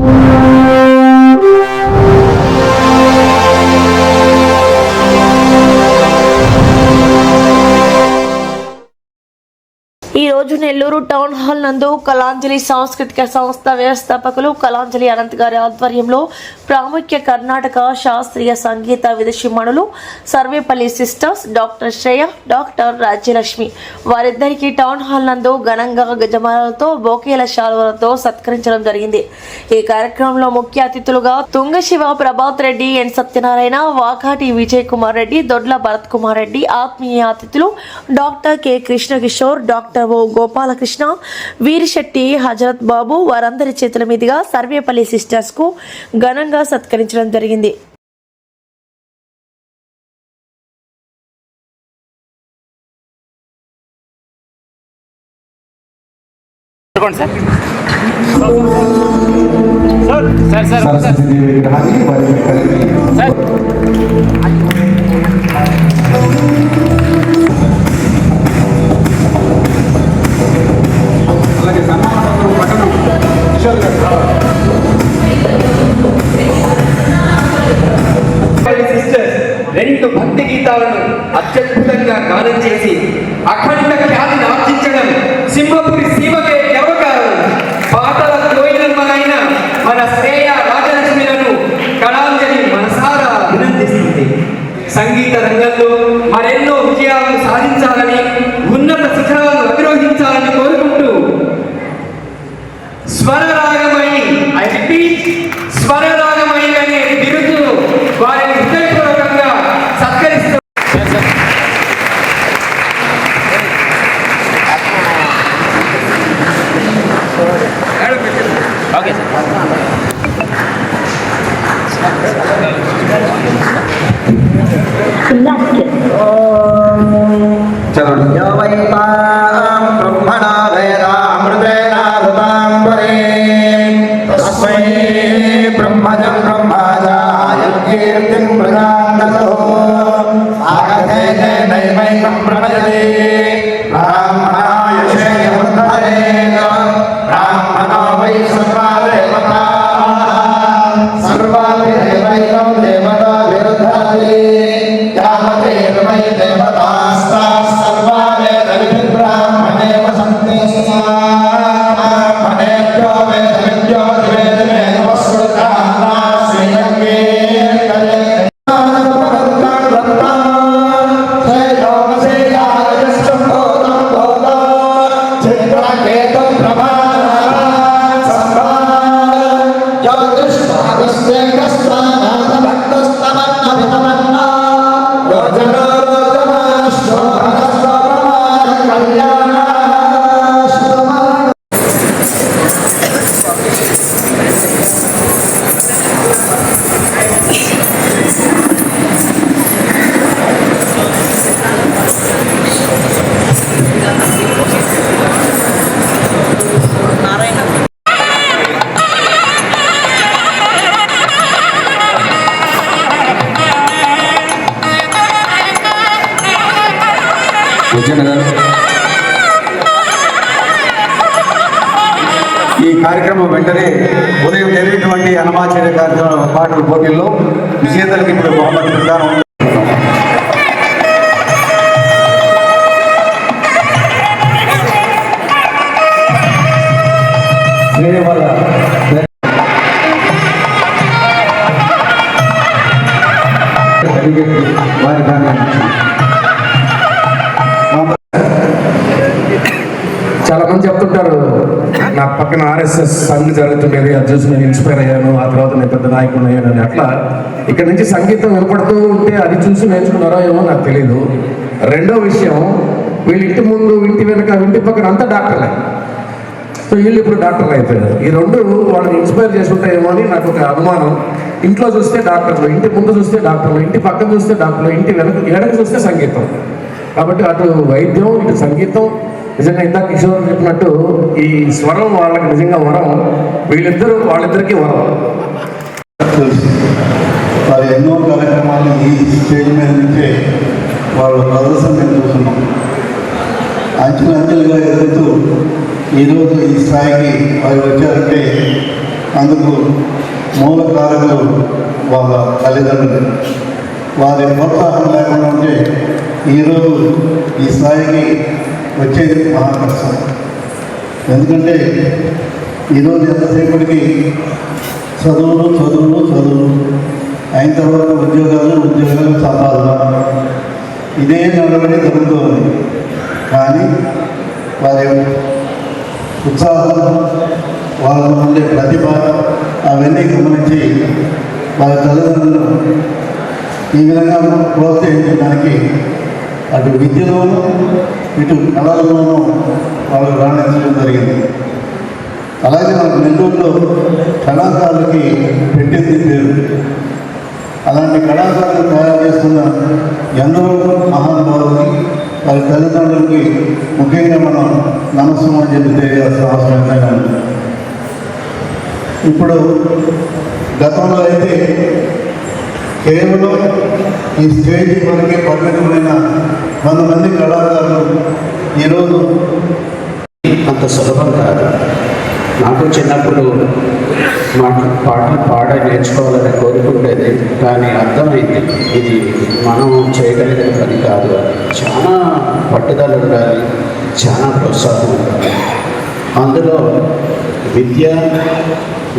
ఈ రోజు Nellore town hall నందు కళాంజలి సాంస్కృతిక సంస్థ వ్యవస్థాపకులు కళాంజలి అనంత్ గారి ఆధ్వర్యంలో ప్రాముఖ్య కర్ణాటక శాస్త్రీయ సంగీత విదుషిమణులు Sarvepalli sisters doctor Shreya, doctor Rajyalakshmi వారిద్దరికి టౌన్ హాల్ నందు ఘనంగా గజమాలతో బోకేల శాలువలతో సత్కరించడం జరిగింది. ఈ కార్యక్రమంలో ముఖ్య అతిథులుగా తుంగశివ ప్రభాత్ రెడ్డి, ఎన్ సత్యనారాయణ, వాకాటి విజయ్ కుమార్ రెడ్డి, దొడ్ల భరత్ కుమార్ రెడ్డి, ఆత్మీయ అతిథులు doctor K Krishna Kishore, doctor Gopalakrishna, Veerisetti, Hazrat Babu వారందరి చేతుల మీదుగా సర్వేపల్లి సిస్టర్స్ కు ఘనంగా సత్కరించడం జరిగింది. రెండు భక్తి గీతాలను అత్యద్భుతంగా గానం చేసి అఖండ ఖ్యాతిని ఆర్జించడం సింహపురి సీమకే గర్వకారణం. పాటల కోయిలమ్మలైన మన శ్రేయ, రాజలక్ష్మిలను కళాంజలి మనసారా అభినందిస్తుంది. సంగీత రంగంలో మరెన్నో విజయాలను సాధించాలని, ఉన్నత శిఖరాలను అధిరోహించాలని కోరుకుంటూ స్వరరాగమణి, ఐ రిపీట్, స్వరరాగమణి అనే బిరుదును వారిని హృదయపూర్వకంగా సత్కరిస్తూ ఈ కార్యక్రమం వెంటనే ఉదయం జరిగినటువంటి అన్నమాచార్య కార్యక్రమ పాటల పోటీల్లో విజేతలకు ఇప్పుడు బహుమతి ప్రదానం. వారి చాలా మంది చెప్తుంటారు, నా పక్కన ఆర్ఎస్ఎస్ అన్ని జరుగుతుండేది, అది చూసి నేను ఇన్స్పైర్ అయ్యాను, ఆ తర్వాత నేను పెద్ద నాయకుడు అయ్యాను. అట్లా ఇక్కడ నుంచి సంగీతం వినపడుతూ ఉంటే అది చూసి నేర్చుకున్నారో ఏమో నాకు తెలియదు. రెండో విషయం, వీళ్ళ ఇంటి ముందు, ఇంటి వెనక, ఇంటి పక్కన అంతా డాక్టర్లే. సో వీళ్ళు ఇప్పుడు డాక్టర్లు అయిపోయారు. ఈ రెండు వాళ్ళని ఇన్స్పైర్ చేసుకుంటాయేమో అని నాకు ఒక అనుమానం. ఇంట్లో చూస్తే డాక్టర్లు, ఇంటి ముందు చూస్తే డాక్టర్లు, ఇంటి పక్కన చూస్తే డాక్టర్లు, ఇంటి వెనక చూస్తే సంగీతం. కాబట్టి అటు వైద్యం, ఇటు సంగీతం. నిజంగా ఇందాక కిషోర్ చెప్పినట్టు ఈ స్వరం వాళ్ళకి నిజంగా వరం. వాళ్ళిద్దరికీ వరం. వారు ఎన్నో కార్యక్రమాలు ఈ స్టేజ్ మీద నుంచే వాళ్ళ ప్రదర్శన మేము చూస్తున్నాం. అంచెలంచెలుగా ఎదుగుతూ ఈరోజు ఈ స్థాయికి వారు వచ్చారంటే అందుకు మూల కారకులు వాళ్ళ తల్లిదండ్రులు. వారి ప్రోత్సాహం లేకుండా ఉంటే ఈరోజు ఈ స్థాయికి వచ్చేది మహా కష్టం. ఎందుకంటే ఈరోజు ఎంతసేపటికి చదువులు అయిన తర్వాత ఉద్యోగాలు సంపాదన ఇదే నడవడి జరుగుతూ ఉంది. కానీ వారి ఉత్సాహం, వాళ్ళ ఉండే ప్రతిభ అవన్నీ గమనించి వారి తల్లిదండ్రులను ఈ విధంగా ప్రోత్సహించడానికి అటు విద్యలోనూ ఇటు కళల్లోనూ వాళ్ళు రాణించడం జరిగింది. అలాగే మనకు నెల్లూరులో కళాకారులకి పెట్టింది పేరు. అలాంటి కళాకారులు తయారు చేస్తున్న ఎందరో మహానుభావులకి వారి తల్లిదండ్రులకి ముఖ్యంగా మనం నమస్కారం చెప్పి తెలియాల్సిన అవసరం ఎంతైనా ఉంది. ఇప్పుడు గతంలో అయితే కేవలం ఈ స్టేజ్ వరకే పరిమితమైన 100 మంది కళాకారులు ఈరోజు అంత సులభం కాదు. నాకు చిన్నప్పుడు పాటలు నేర్చుకోవాలని కోరుకుంటేది, కానీ అర్థమైంది ఇది మనం చేయగలిగిన పని కాదు. చాలా పట్టుదల ఉండాలి, చాలా ప్రోత్సాహం ఉండాలి. అందులో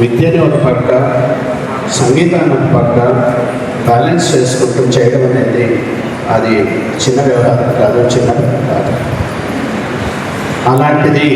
విద్యని ఒక పక్క, సంగీతాన్ని ఒక పక్క బ్యాలెన్స్ చేసుకుంటూ చేయడం అనేది అది చిన్న వ్యవహారం కాదు, చిన్న పని కాదు. అలాంటిది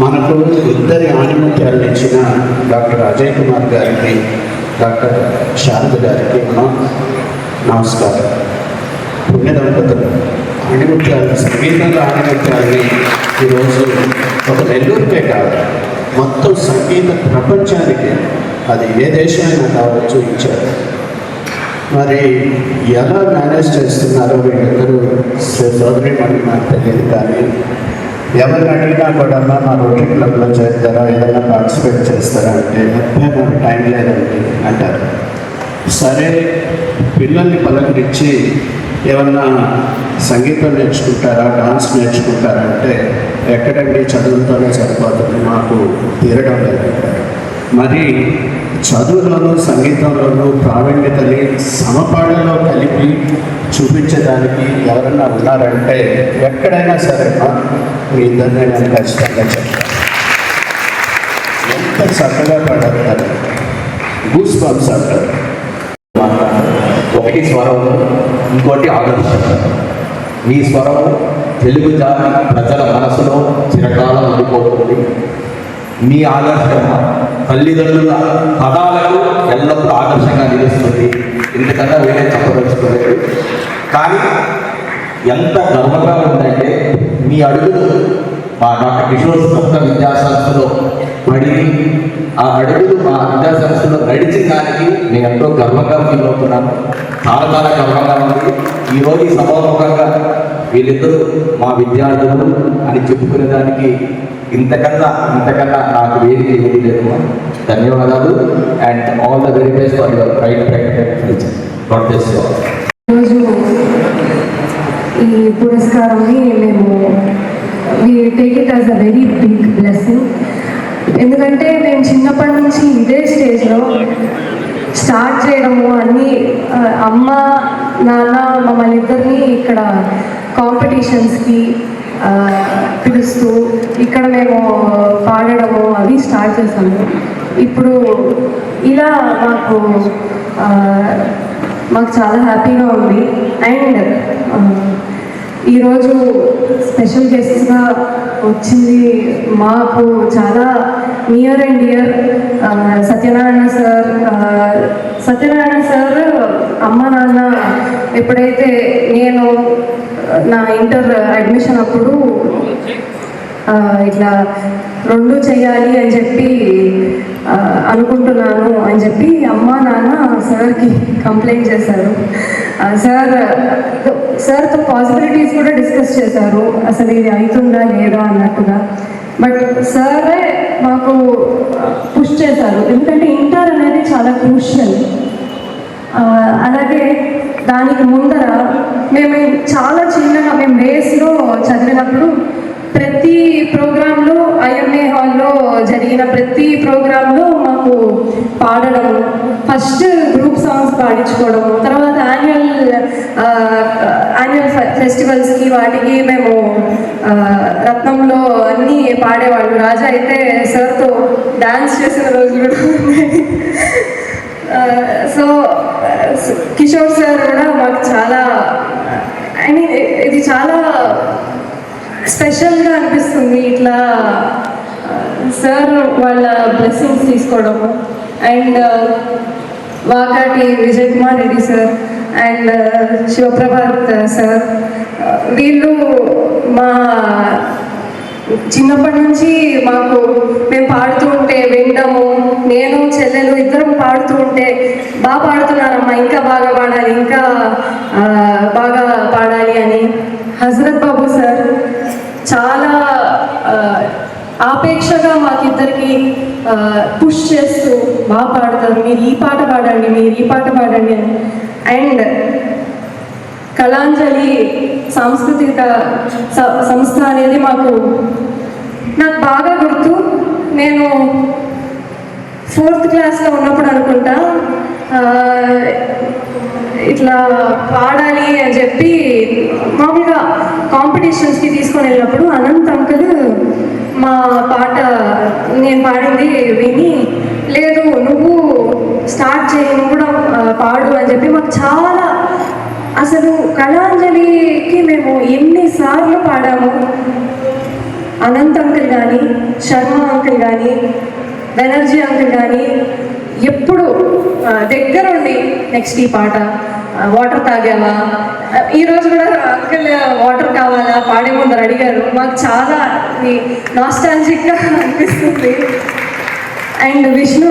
మనకు ఇద్దరి ఆణిముత్యాలను ఇచ్చిన డాక్టర్ అజయ్ కుమార్ గారికి, డాక్టర్ శారద గారికి నమస్కారం. పుణ్య దంపతులు ఆణిముత్యాలు, సంగీతంలో ఆణిముత్యాలని ఈరోజు ఒక నెల్లూరుకే కాదు, మొత్తం సంగీత ప్రపంచానికి, అది ఏ దేశమైనా కావచ్చు, ఇచ్చారు. మరి ఎలా మేనేజ్ చేస్తున్నారో వీళ్ళిద్దరూ సోదరి మళ్ళీ నాకు తెలియదు. కానీ ఎవరిని అడిగినా కూడా మా రోటరీ క్లబ్లో చేస్తారా, ఏదైనా పార్టిసిపేట్ చేస్తారా అంటే నాకు టైం లేదండి అంటారు. సరే, పిల్లల్ని పలకరించి ఏమన్నా సంగీతం నేర్చుకుంటారా, డాన్స్ నేర్చుకుంటారా అంటే ఎక్కడండి, చదువుతోనే సరిపోతుంది, మాకు తీరడం లేదంటారు. మరి చదువులోనూ సంగీతంలోనూ ప్రావీణ్యతని సమపాళ్ళలో కలిపి చూపించడానికి ఎవరన్నా ఉన్నారంటే ఎక్కడైనా సరే మీ ఇద్దరినే నేను ఖచ్చితంగా చెప్తాను. ఎంత చక్కగా పాడతారు, గూస్ బంప్స్ అంటారు. ఒకటి స్వరం, ఇంకోటి ఆదర్శం. మీ స్వరం తెలుగు జాతి ప్రజల మనసులో చిరకాలం ఉండిపోతుంది. మీ ఆదర్శం తల్లిదండ్రుల పదాలకు ఎల్లప్పుడూ ఆదర్శంగా నిలుస్తుంది. ఇంతకన్నా వేరే చెప్పదలుచుకోలేదు. కానీ ఎంత గర్వంగా ఉందంటే మీ అడుగులు మా డాక్టర్ కిషోర్ స్వప్న విద్యాసంస్థలో పడి, ఆ అడుగులు మా విద్యాసంస్థలో నడిచిన దానికి నేను ఎంతో గర్వంగా ఫీల్ అవుతున్నాను. చాలా గర్వంగా ఉంది. ఈరోజు ఈ సభాముఖంగా వీళ్ళిద్దరూ మా విద్యార్థులు అని చెప్పుకునేదానికి ఇంతకన్నా నాకు వేదిక ఏది లేదు. ధన్యవాదాలు. And all the very best for your bright future. God bless you all. ఈరోజు ఈ పురస్కారాన్ని we take it as a very big blessing. ఎందుకంటే మేము చిన్నప్పటి నుంచి ఇదే స్టేజ్లో స్టార్ట్ చేయడము, అన్నీ అమ్మ నాన్న మమ్మల్ని ఇద్దరిని ఇక్కడ కాంపిటీషన్స్కి పిలుస్తూ ఇక్కడ మేము పాడడము అవి స్టార్ట్ చేసాము. ఇప్పుడు ఇలా మాకు చాలా హ్యాపీగా ఉంది. అండ్ ఈరోజు స్పెషల్ గెస్ట్గా వచ్చింది మాకు చాలా near and dear Satyanarayana sir. అమ్మ నాన్న ఎప్పుడైతే నేను నా ఇంటర్ అడ్మిషన్ అప్పుడు ఇట్లా 2 చేయాలి అని చెప్పి అనుకుంటున్నాను అని చెప్పి అమ్మ నాన్న సార్కి కంప్లైంట్ చేశారు. సార్తో పాసిబిలిటీస్ కూడా డిస్కస్ చేశారు, అసలు ఇది అవుతుందా లేదా అన్నట్టుగా. బట్ సారే మాకు పుష్ చేశారు, ఎందుకంటే ఇంటర్ అనేది చాలా క్రూషియల్. అలాగే దానికి ముందర మేము చాలా చిన్నగా మేము రేస్లో చదివినప్పుడు ప్రతి ప్రోగ్రాంలో, ఐఎంఏ హాల్లో జరిగిన ప్రతి ప్రోగ్రాంలో మాకు పాడడము, ఫస్ట్ గ్రూప్ సాంగ్స్ పాడించుకోవడము, తర్వాత యాన్యువల్ ఫెస్టివల్స్కి వాటికి మేము రత్నంలో అన్నీ పాడేవాళ్ళు. రాజా అయితే సార్తో డాన్స్ చేసిన రోజులు కూడా ఉన్నాయి. సో కిషోర్ సార్ కూడా మాకు చాలా ఇది చాలా స్పెషల్గా అనిపిస్తుంది ఇట్లా సార్ వాళ్ళ బ్లెస్సింగ్స్ తీసుకోవడము. And Vakati Vijay Kumar Reddy sir and Sivaprabhat sir, వీళ్ళు మా చిన్నప్పటి నుంచి మాకు మేము పాడుతూ ఉంటే వినడము, నేను చెల్లెలు ఇద్దరం పాడుతూ ఉంటే బాగా పాడుతున్నారమ్మా, ఇంకా బాగా పాడాలి, ఇంకా బాగా పాడాలి అని. హజరత్ బాబు సార్ చాలా ఆపేక్షగా మాకిద్దరికి పుష్ చేస్తూ బాగా పాడతారు, మీరు ఈ పాట పాడండి, మీరు ఈ పాట పాడండి అని. అండ్ కళాంజలి సాంస్కృతిక సంస్థ అనేది నాకు బాగా గుర్తు. నేను 4th క్లాస్లో ఉన్నప్పుడు అనుకుంటా ఇట్లా పాడాలి అని చెప్పి మామూలుగా కాంపిటీషన్స్కి తీసుకొని వెళ్ళినప్పుడు అనంత్ అంకుల్ మా పాట నేను పాడింది విని, లేదు నువ్వు స్టార్ట్ చేయి, నువ్వు కూడా పాడు అని చెప్పి మాకు చాలా, అసలు కళాంజలికి మేము ఎన్నిసార్లు పాడాము. అనంత్ అంకుల్ కానీ, శర్మ అంకుల్ కానీ, బెనర్జీ అంకుల్ కానీ ఎప్పుడు దగ్గరుండి నెక్స్ట్ ఈ పాట, వాటర్ తాగావా, ఈరోజు కూడా అంకుల్ వాటర్ కావాలా పాడే ముందర అడిగారు. మాకు చాలా నాస్టాలజిక్గా అనిపిస్తుంది. అండ్ విష్ణు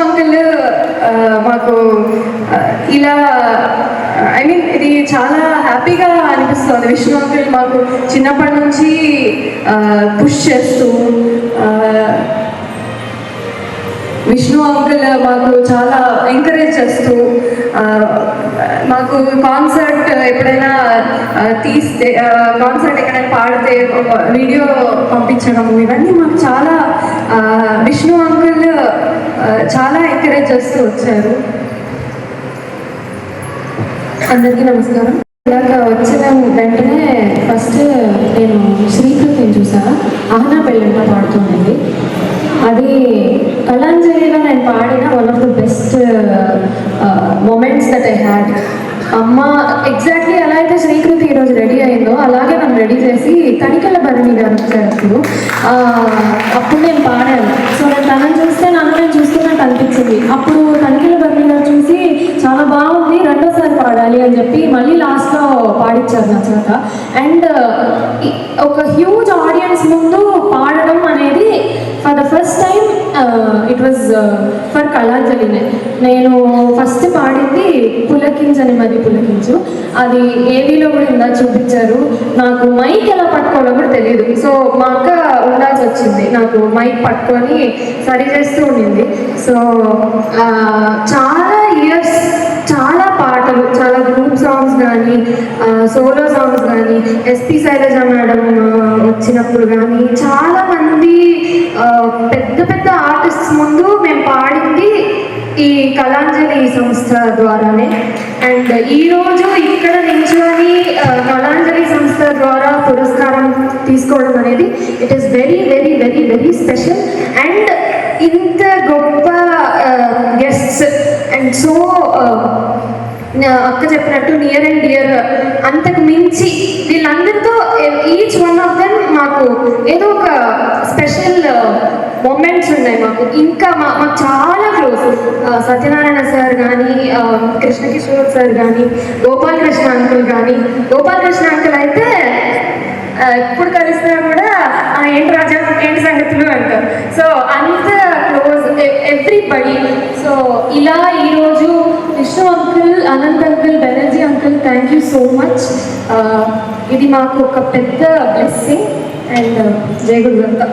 అంకుల్ మాకు ఇలా ఇది చాలా హ్యాపీగా అనిపిస్తుంది. విష్ణు అంకుల్ మాకు చిన్నప్పటి నుంచి పుష్ చేస్తూ, విష్ణు అంకుల్ మాకు చాలా ఎంకరేజ్ చేస్తూ, మాకు కాన్సర్ట్ ఎప్పుడైనా తీస్తే, కాన్సర్ట్ ఎక్కడైనా పాడితే వీడియో పంపించడం, ఇవన్నీ మాకు చాలా విష్ణు అంకుల్ చాలా ఎంకరేజ్ చేస్తూ వచ్చారు. అందరికీ నమస్కారం. ఇలాగ వచ్చిన వెంటనే ఫస్ట్ నేను శ్రీకృతిని చూసాను, ఆహనా పెళ్ళంట పాడుతుంది. అది కళాంజలిలో నేను పాడిన one of the best moments that I had. అమ్మ ఎగ్జాక్ట్లీ ఎలా అయితే శ్రీకృతి ఈరోజు రెడీ అయిందో అలాగే నన్ను రెడీ చేసి తనికెళ్ళ భరణి గారు వచ్చారు. అప్పుడు నేను పాడాను. సో నేను తనని చూస్తే నన్ను నేను చూస్తున్నట్టు అనిపించింది. అప్పుడు తనికెళ్ళ భరణి గారు చూసి చాలా బాగుంది, రెండోసారి పాడాలి అని చెప్పి మళ్ళీ లాస్ట్లో పాడించారు నా చేత. అండ్ ఒక హ్యూజ్ ఆడియన్స్ ముందు పాడడం అనేది for the first time it was for కళాంజలినే. నేను ఫస్ట్ పాడింది పులకించని మరి పులకించు, అది ఏవీలో కూడా ఇందా చూపించారు. నాకు మైక్ ఎలా పట్టుకోవడం కూడా తెలియదు. సో మా అక్క ఉండాల్సి వచ్చింది, నాకు మైక్ పట్టుకొని సరి చేస్తూ ఉండింది. సో చాలా ఇయర్స్, చాలా పాటలు, చాలా గ్రూప్ సాంగ్స్ కానీ, సోలో సాంగ్స్ కానీ, ఎస్పి శైలజ మేడం వచ్చినప్పుడు కానీ, చాలామంది పెద్ద పెద్ద ఆర్టిస్ట్స్ ముందు మేము పాడింది ఈ కళాంజలి సంస్థ ద్వారానే. అండ్ ఈరోజు ఇక్కడ నించుని కళాంజలి సంస్థ ద్వారా పురస్కారం తీసుకోవడం అనేది it is very very very very special. And ఇంత గొప్ప గెస్ట్స్ అండ్ సో అక్క చెప్పినట్టు నియర్ అండ్ డియర్, అంతకు మించి వీళ్ళందరితో ఈచ్ వన్ ఆఫ్ దెమ్ మాకు ఏదో ఒక స్పెషల్ మూమెంట్స్ ఉన్నాయి. మాకు ఇంకా మాకు చాలా క్లోజ్. సత్యనారాయణ సార్ కానీ, కృష్ణకిషోర్ సార్ కానీ, గోపాలకృష్ణ అంకుల్ కానీ. గోపాలకృష్ణ అంకుల్ అయితే ఎప్పుడు కలిసినా కూడా ఏంటి రాజా, ఏంటి సంగతులు అంటారు. సో అంత క్లోజ్ ఎవ్రీబడి. సో ఇలా ఈరోజు Vishnu uncle, Anant uncle, Banerjee uncle, thank you so much. ఇది మాకు ఒక పెద్ద బ్లెస్సింగ్. అండ్ జై గురుదత్త.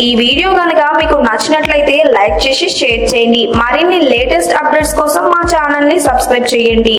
ఈ వీడియో కనుక మీకు నచ్చినట్లయితే లైక్ చేసి షేర్ చేయండి. మరిన్ని లేటెస్ట్ అప్డేట్స్ కోసం మా ఛానల్ ని సబ్స్క్రైబ్ చేయండి.